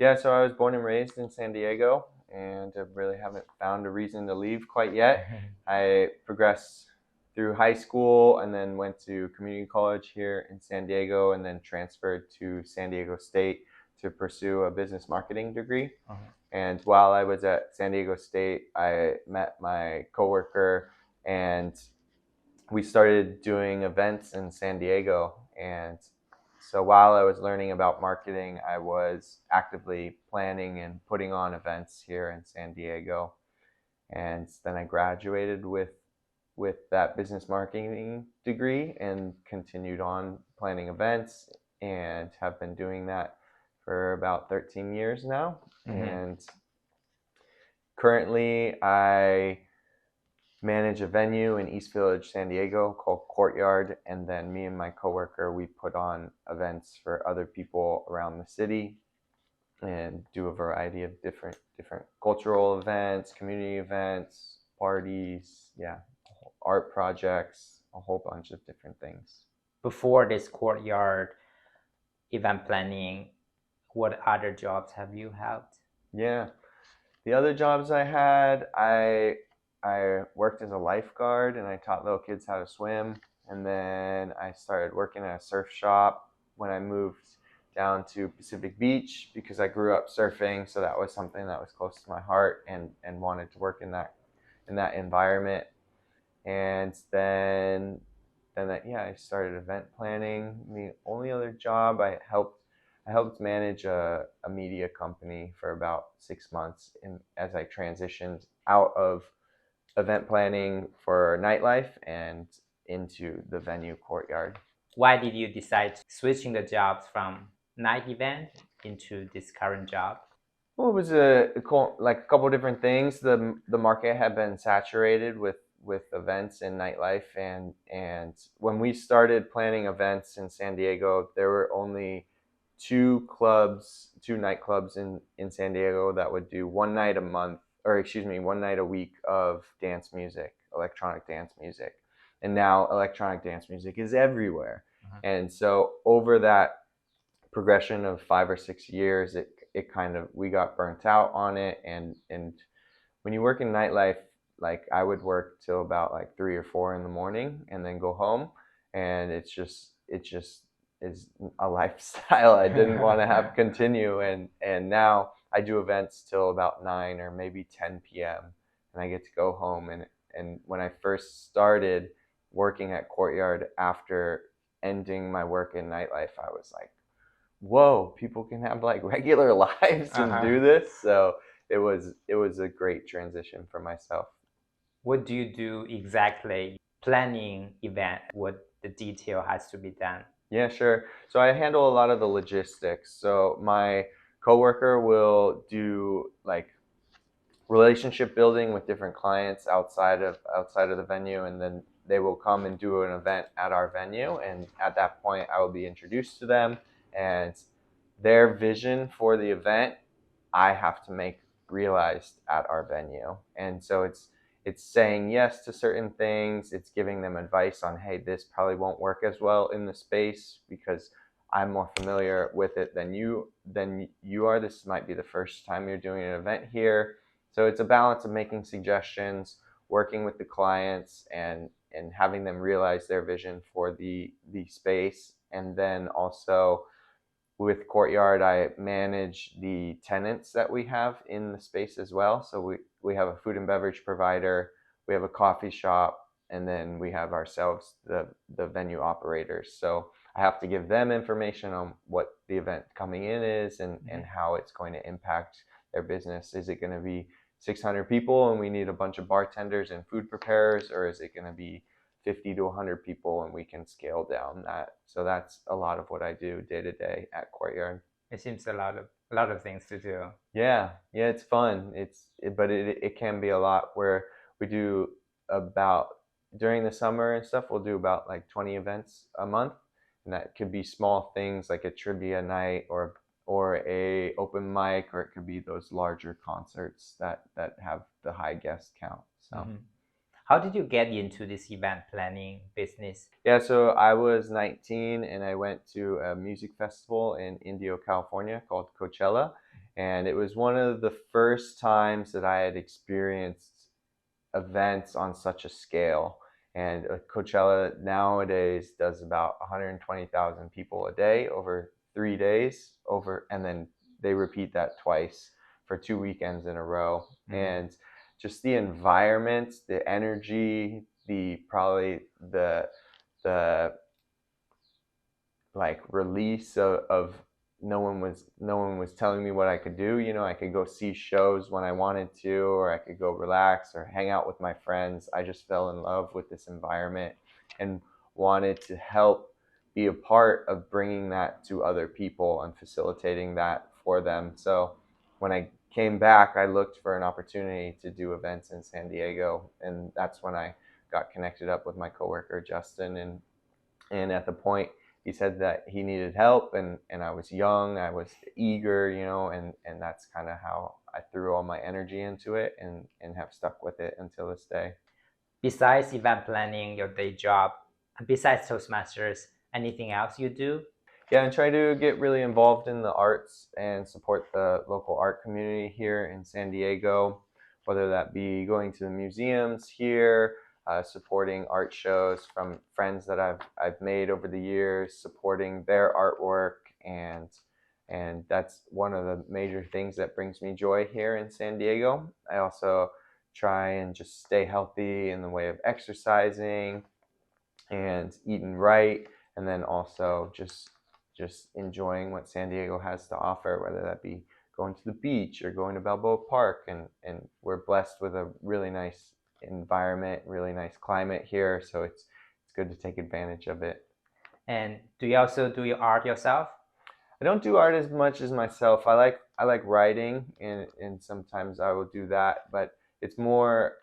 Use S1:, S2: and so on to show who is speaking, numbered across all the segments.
S1: Yeah, so I was born and raised in San Diego, and I really haven't found a reason to leave quite yet. I progressed through high school and then went to community college here in San Diego and then transferred to San Diego State to pursue a business marketing degree. And while I was at San Diego State, I met my coworker and we started doing events in San Diego. And so while I was learning about marketing, I was actively planning and putting on events here in San Diego. And then I graduated with that business marketing degree and continued on planning events and have been doing that for about 13 years now. And currently I manage a venue in East Village, San Diego called Courtyard, and then me and my coworker, we put on events for other people around the city and do a variety of different cultural events, community events, parties, art projects, a whole bunch of different things.
S2: Before this Courtyard event planning, what other jobs have you held?
S1: Yeah, the other jobs I had, I worked as a lifeguard and I taught little kids how to swim. And then I started working at a surf shop when I moved down to Pacific Beach because I grew up surfing. So that was something that was close to my heart and wanted to work in that environment. And then I started event planning. The only other job I helped manage a media company for about 6 months as I transitioned out of event planning for nightlife and into the venue Courtyard.
S2: Why did you decide switching the jobs from night event into this current job?
S1: Well, it was a couple different things. The market had been saturated with events and nightlife, and when we started planning events in San Diego, there were only two nightclubs in San Diego that would do one night a week of dance music, electronic dance music. And now electronic dance music is everywhere. And so over that progression of 5 or 6 years, we got burnt out on it. And when you work in nightlife, like I would work till about like 3 or 4 in the morning and then go home. And it just is a lifestyle I didn't want to have continue. And now I do events till about 9 or maybe 10 p.m. and I get to go home. And when I first started working at Courtyard after ending my work in nightlife, I was like, whoa, people can have like regular lives and do this. So it was a great transition for myself.
S2: What do you do exactly? Planning event, what the detail has to be done?
S1: Yeah, sure. So I handle a lot of the logistics. So my coworker will do like relationship building with different clients outside of the venue, and then they will come and do an event at our venue, and at that point I will be introduced to them and their vision for the event I have to make realized at our venue. And so it's saying yes to certain things. It's giving them advice on, hey, this probably won't work as well in the space because I'm more familiar with it than you are. This might be the first time you're doing an event here. So it's a balance of making suggestions, working with the clients and having them realize their vision for the space. And then also with Courtyard, I manage the tenants that we have in the space as well. So we have a food and beverage provider, we have a coffee shop, and then we have ourselves, the venue operators. So I have to give them information on what the event coming in is and how it's going to impact their business. Is it going to be 600 people and we need a bunch of bartenders and food preparers, or is it going to be 50 to 100 people and we can scale down that? So that's a lot of what I do day to day at Courtyard.
S2: It seems a lot of things to do.
S1: Yeah, it's fun. But it can be a lot where we do about, during the summer and stuff, we'll do about like 20 events a month, and that could be small things like a trivia night or a open mic, or it could be those larger concerts that have the high guest count. So
S2: How did you get into this event planning business?
S1: Yeah, so I was 19 and I went to a music festival in Indio, California called Coachella. And it was one of the first times that I had experienced events on such a scale. And Coachella nowadays does about 120,000 people a day over 3 days, and then they repeat that twice for 2 weekends in a row. And just the environment, the energy, the like release of no one was telling me what I could do. I could go see shows when I wanted to, or I could go relax or hang out with my friends. I just fell in love with this environment and wanted to help be a part of bringing that to other people and facilitating that for them. So when I came back, I looked for an opportunity to do events in San Diego, and that's when I got connected up with my coworker Justin. And at the point he said that he needed help, and I was young, I was eager, and that's kind of how I threw all my energy into it and have stuck with it until this day.
S2: Besides event planning, your day job, and besides Toastmasters, anything else you do?
S1: Yeah, and try to get really involved in the arts and support the local art community here in San Diego, whether that be going to the museums here, supporting art shows from friends that I've made over the years, supporting their artwork, and that's one of the major things that brings me joy here in San Diego. I also try and just stay healthy in the way of exercising and eating right, and then also just enjoying what San Diego has to offer, whether that be going to the beach or going to Balboa Park. And we're blessed with a really nice environment, really nice climate here, so it's good to take advantage of it.
S2: And do you also do your art yourself?
S1: I don't do art as much as myself. I like writing, and sometimes I will do that, but it's more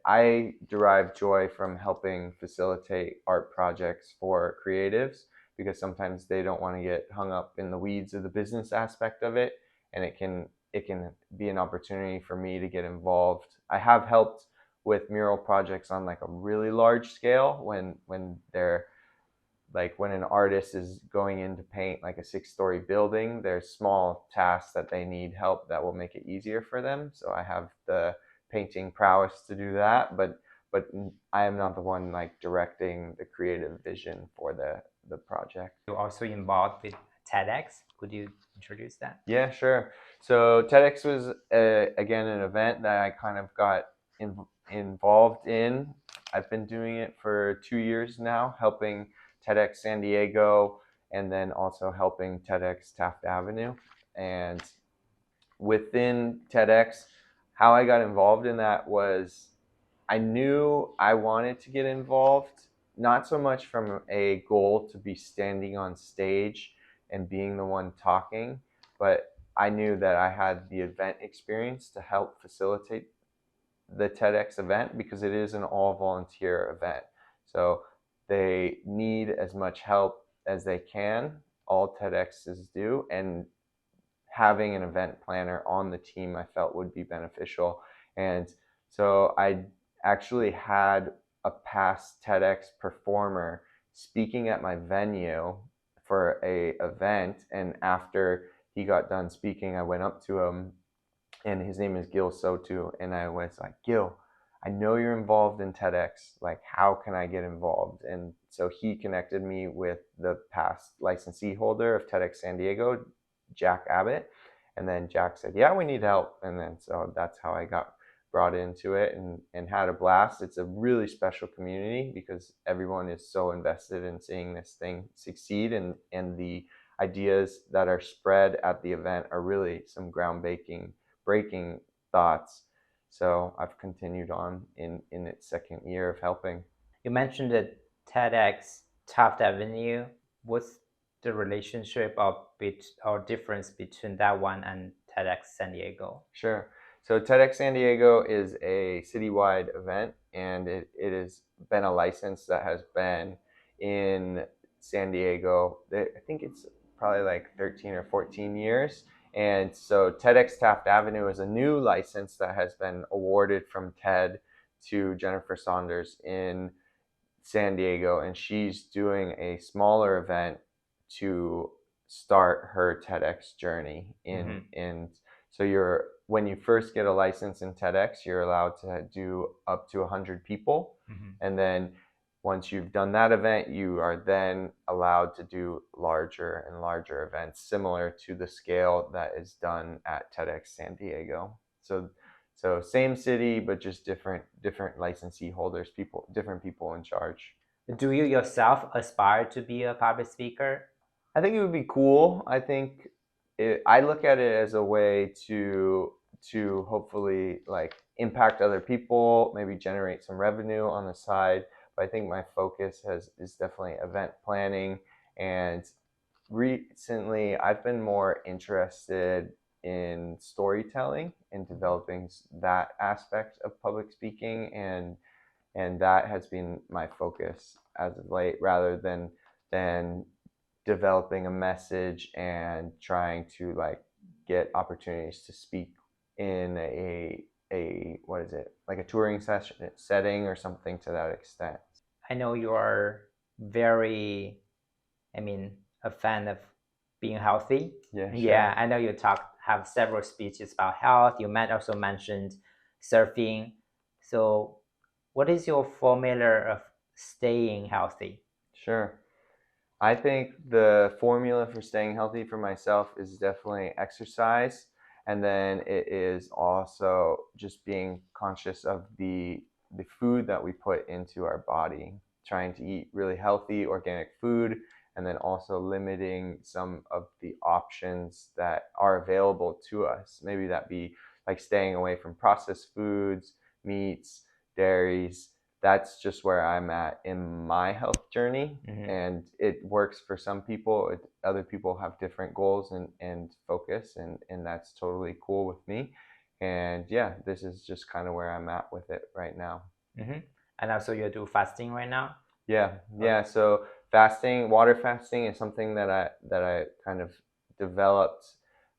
S1: I derive joy from helping facilitate art projects for creatives, because sometimes they don't want to get hung up in the weeds of the business aspect of it, and it can be an opportunity for me to get involved. I have helped with mural projects on like a really large scale when they're like when an artist is going in to paint like a 6-story building, there's small tasks that they need help that will make it easier for them. So I have the painting prowess to do that, but I am not the one like directing the creative vision for the project.
S2: You're also involved with TEDx. Could you introduce that?
S1: Yeah, sure. So TEDx was again an event that I kind of got involved in. I've been doing it for 2 years now, helping TEDx San Diego, and then also helping TEDx Taft Avenue. And within TEDx, how I got involved in that was I knew I wanted to get involved, not so much from a goal to be standing on stage and being the one talking, but I knew that I had the event experience to help facilitate the TEDx event, because it is an all volunteer event. So they need as much help as they can. All TEDx's do, and having an event planner on the team I felt would be beneficial. And so I actually had a past TEDx performer speaking at my venue for a event, and after he got done speaking, I went up to him, and his name is Gil Sotu, and I was like, Gil, I know you're involved in TEDx, like how can I get involved? And so he connected me with the past licensee holder of TEDx San Diego, Jack Abbott, and then Jack said, yeah, we need help. And then so that's how I got brought into it, and had a blast. It's a really special community because everyone is so invested in seeing this thing succeed, and the ideas that are spread at the event are really some breaking thoughts. So I've continued on in its second year of helping.
S2: You mentioned that TEDx Taft Avenue. What's the relationship or difference between that one and TEDx San Diego?
S1: Sure. So TEDx San Diego is a citywide event, and it has been a license that has been in San Diego. I think it's probably like 13 or 14 years. And so TEDx Taft Avenue is a new license that has been awarded from TED to Jennifer Saunders in San Diego, and she's doing a smaller event to start her TEDx journey in so when you first get a license in TEDx, you're allowed to do up to 100 people. And then once you've done that event, you are then allowed to do larger and larger events, similar to the scale that is done at TEDx San Diego. So same city, but just different licensee holders, different people in charge.
S2: Do you yourself aspire to be a public speaker?
S1: I think it would be cool. I think I look at it as a way to hopefully like impact other people, maybe generate some revenue on the side. But I think my focus is definitely event planning. And recently, I've been more interested in storytelling and developing that aspect of public speaking, and that has been my focus as of late, rather than developing a message and trying to like get opportunities to speak in a what is it, like a touring setting or something to that extent.
S2: I know you are very, a fan of being healthy.
S1: Yeah, sure.
S2: Yeah, I know you have several speeches about health. You also mentioned surfing. So what is your formula of staying healthy?
S1: Sure. I think the formula for staying healthy for myself is definitely exercise. And then it is also just being conscious of the food that we put into our body, trying to eat really healthy, organic food, and then also limiting some of the options that are available to us. Maybe that be like staying away from processed foods, meats, dairies. That's just where I'm at in my health journey. And it works for some people. Other people have different goals and focus, and that's totally cool with me. And yeah, this is just kind of where I'm at with it right now.
S2: And also you do fasting right now?
S1: Yeah. So fasting, water fasting is something that I kind of developed.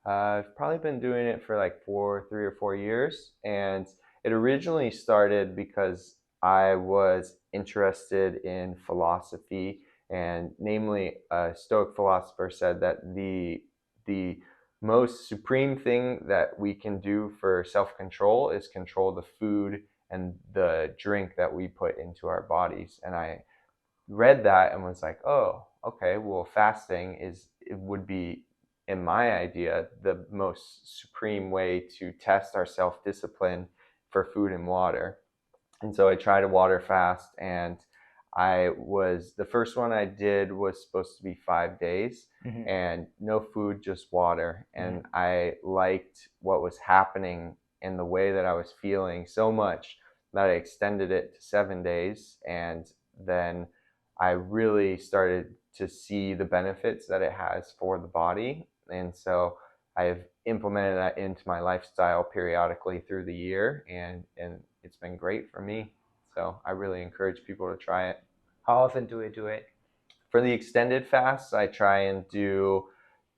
S1: I've probably been doing it for like 3 or 4 years, and it originally started because I was interested in philosophy, and namely, a Stoic philosopher said that the most supreme thing that we can do for self-control is control the food and the drink that we put into our bodies. And I read that and was like, oh, okay, well, fasting would be, in my idea, the most supreme way to test our self-discipline for food and water. And so I tried a water fast, and the first one I did was supposed to be 5 days, and no food, just water. And I liked what was happening and the way that I was feeling so much that I extended it to 7 days. And then I really started to see the benefits that it has for the body. And so I've implemented that into my lifestyle periodically through the year, and it's been great for me. So I really encourage people to try it.
S2: How often do you do it?
S1: For the extended fasts, I try and do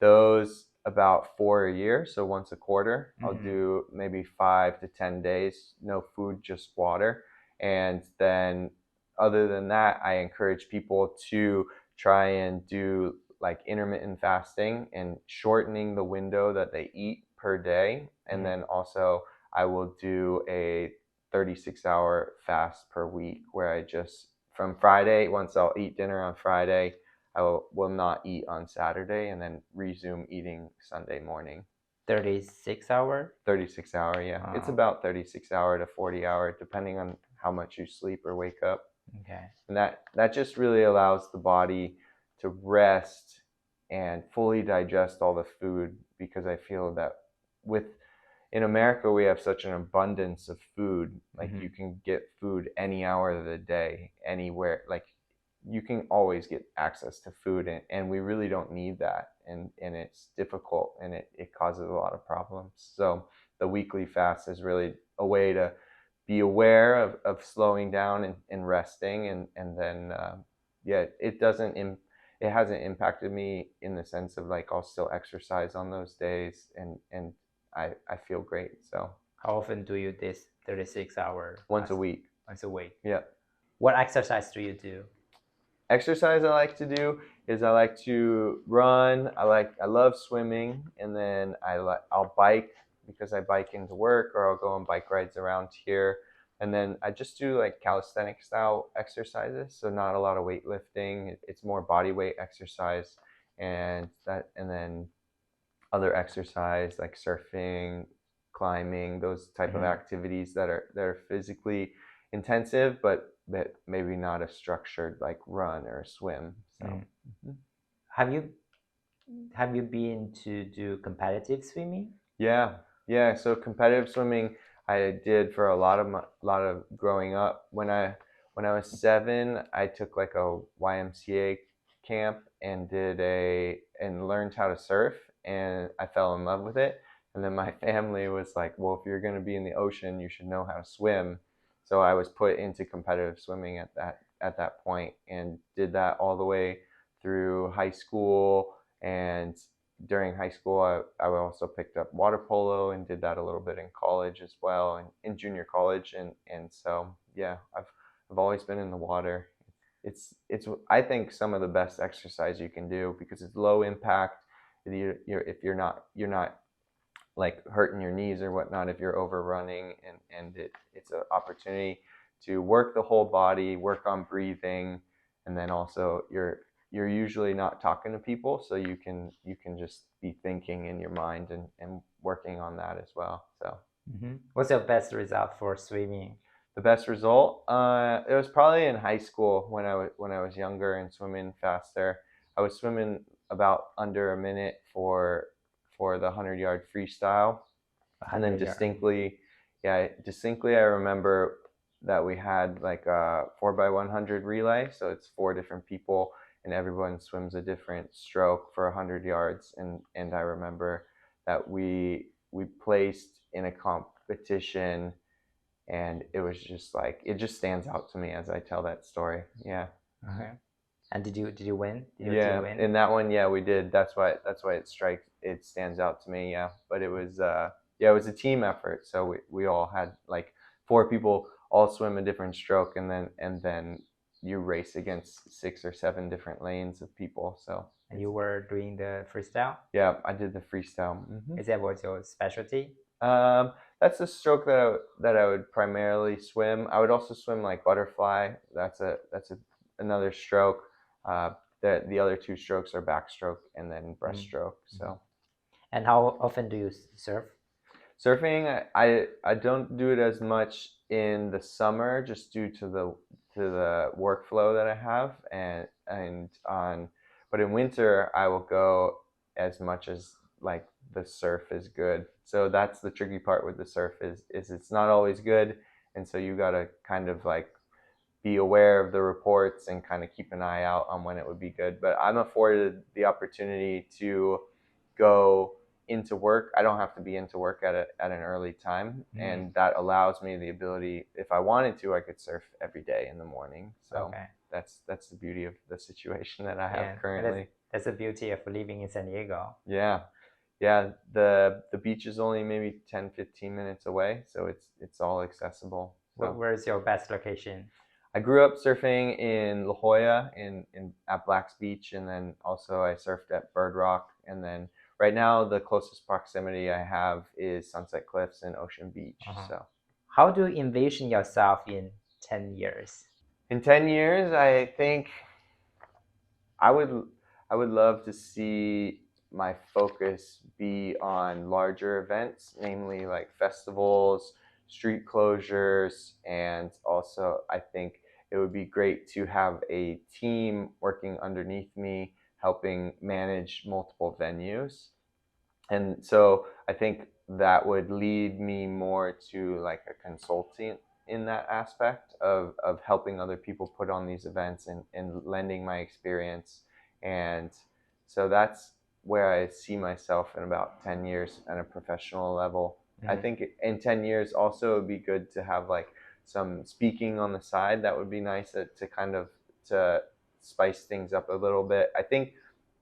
S1: those about 4 a year, so once a quarter. I'll do maybe 5 to 10 days, no food, just water. And then other than that, I encourage people to try and do like intermittent fasting and shortening the window that they eat per day. And then also I will do a 36-hour fast per week, where I just, from Friday, once I'll eat dinner on Friday, I will not eat on Saturday, and then resume eating Sunday morning.
S2: 36 hour?
S1: 36 hour, yeah.
S2: Wow.
S1: It's about 36 hour to 40 hour, depending on how much you sleep or wake up.
S2: Okay.
S1: And that just really allows the body to rest and fully digest all the food, because I feel that in America, we have such an abundance of food. Like you can get food any hour of the day, anywhere. Like you can always get access to food, and we really don't need that. And it's difficult, and it causes a lot of problems. So the weekly fast is really a way to be aware of slowing down and resting. And then, it hasn't impacted me in the sense of like I'll still exercise on those days, and I feel great. So
S2: how often do you do this 36 hour?
S1: Once a week.
S2: Once a week.
S1: Yeah.
S2: What exercise do you do?
S1: Exercise I like to do is I like to run. I love swimming, and then I'll bike because I bike into work, or I'll go on bike rides around here. And then I just do like calisthenic style exercises, so not a lot of weightlifting. It's more body weight exercise, and then other exercise like surfing, climbing, those type of activities that are physically intensive, but maybe not as structured like run or swim. So,
S2: Have you been to do competitive swimming?
S1: yeah. So competitive swimming, I did for a lot of growing up. When I was 7, I took like a YMCA camp and learned how to surf, and I fell in love with it. And then my family was like, "Well, if you're going to be in the ocean, you should know how to swim." So I was put into competitive swimming at that point, and did that all the way through high school. And during high school, I also picked up water polo and did that a little bit in college as well, and in junior college. And so yeah, I've always been in the water. It's I think some of the best exercise you can do because it's low impact. If you're not like hurting your knees or whatnot if you're overrunning, and it's an opportunity to work the whole body, work on breathing, and then also you're usually not talking to people, so you can just be thinking in your mind and working on that as well. So
S2: What's your best result for swimming?
S1: the best result, it was probably in high school when I was younger and swimming faster. I was swimming about under a minute for the 100-yard freestyle, and then distinctly I remember that we had like a 4x100 relay, so it's 4 different people and everyone swims a different stroke for 100 yards, and I remember that we placed in a competition, and it was just like, it just stands out to me as I tell that story. Yeah.
S2: Okay. And did you win? Did
S1: Yeah,
S2: you win?
S1: in that one, yeah, we did. That's why it stands out to me. Yeah, but it was it was a team effort. So we all had like 4 people all swim a different stroke, and then you race against 6 or 7 different lanes of people. So
S2: And you were doing the freestyle?
S1: yeah, I did the freestyle.
S2: Is that what your specialty?
S1: That's the stroke that I would primarily swim. I would also swim like butterfly. That's another stroke. The other 2 strokes are backstroke and then breaststroke. So.
S2: And how often do you surf?
S1: Surfing, I don't do it as much in the summer, just due to the workflow that I have, but in winter I will go as much as like the surf is good. So that's the tricky part with the surf is it's not always good, and so you gotta kind of like be aware of the reports and kind of keep an eye out on when it would be good. But I'm afforded the opportunity to go into work. I don't have to be into work at an early time, and that allows me the ability, if I wanted to, I could surf every day in the morning. So that's the beauty of the situation that I have currently.
S2: That's the beauty of living in San Diego.
S1: Yeah. The beach is only maybe 10-15 minutes away, so it's all accessible. So.
S2: Where's your best location?
S1: I grew up surfing in La Jolla at Black's Beach, and then also I surfed at Bird Rock, and then right now the closest proximity I have is Sunset Cliffs and Ocean Beach. So
S2: how do you envision yourself in 10 years?
S1: In 10 years, I think I would love to see my focus be on larger events, namely like festivals, street closures, and also I think it would be great to have a team working underneath me helping manage multiple venues. And so I think that would lead me more to like a consultant in that aspect of helping other people put on these events and lending my experience. And so that's where I see myself in about 10 years at a professional level. I think in 10 years also it would be good to have like some speaking on the side. That would be nice to kind of to spice things up a little bit. I think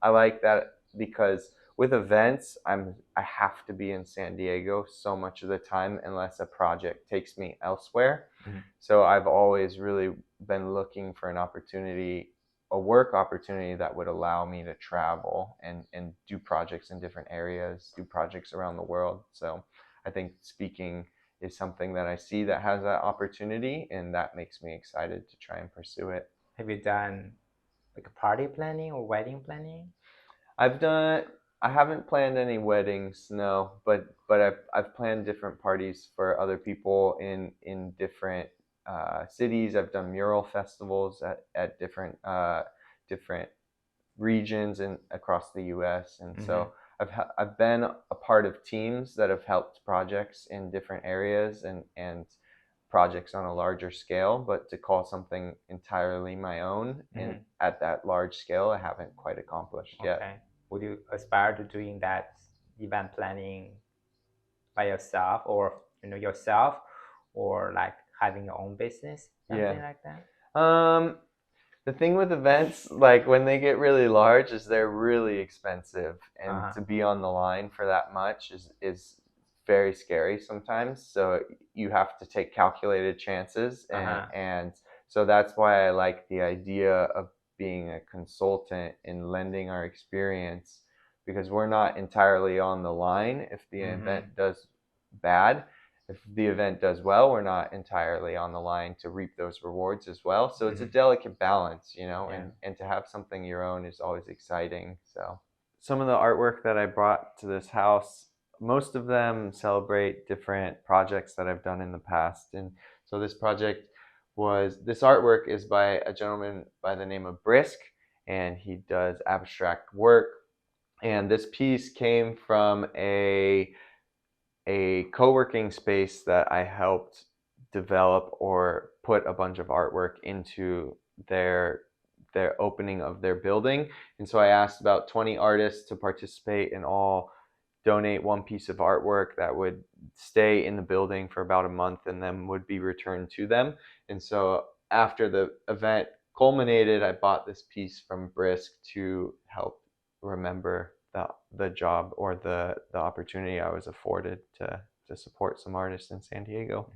S1: I like that because with events, I have to be in San Diego so much of the time unless a project takes me elsewhere. So I've always really been looking for an opportunity a work opportunity that would allow me to travel and do projects in different areas, do projects around the world. So I think speaking is something that I see that has that opportunity, and that makes me excited to try and pursue it.
S2: Have you done like a party planning or wedding planning?
S1: I haven't planned any weddings, no, but I've planned different parties for other people in different cities. I've done mural festivals at different regions and across the U.S. And so I've been a part of teams that have helped projects in different areas and projects on a larger scale, but to call something entirely my own and at that large scale, I haven't quite accomplished yet.
S2: Okay. Would you aspire to doing that event planning by yourself, or yourself, or like having your own business, something like that?
S1: The thing with events, like when they get really large, is they're really expensive, and to be on the line for that much is very scary sometimes. So you have to take calculated chances, and so that's why I like the idea of being a consultant and lending our experience, because we're not entirely on the line if the event does bad. If the event does well, we're not entirely on the line to reap those rewards as well. So it's a delicate balance, and to have something your own is always exciting. So some of the artwork that I brought to this house, most of them celebrate different projects that I've done in the past. And so this artwork is by a gentleman by the name of Brisk, and he does abstract work. And this piece came from a co-working space that I helped develop or put a bunch of artwork into their opening of their building. And so I asked about 20 artists to participate and all donate one piece of artwork that would stay in the building for about a month and then would be returned to them. And so after the event culminated, I bought this piece from Brisk to help remember the job or the opportunity I was afforded to support some artists in San Diego.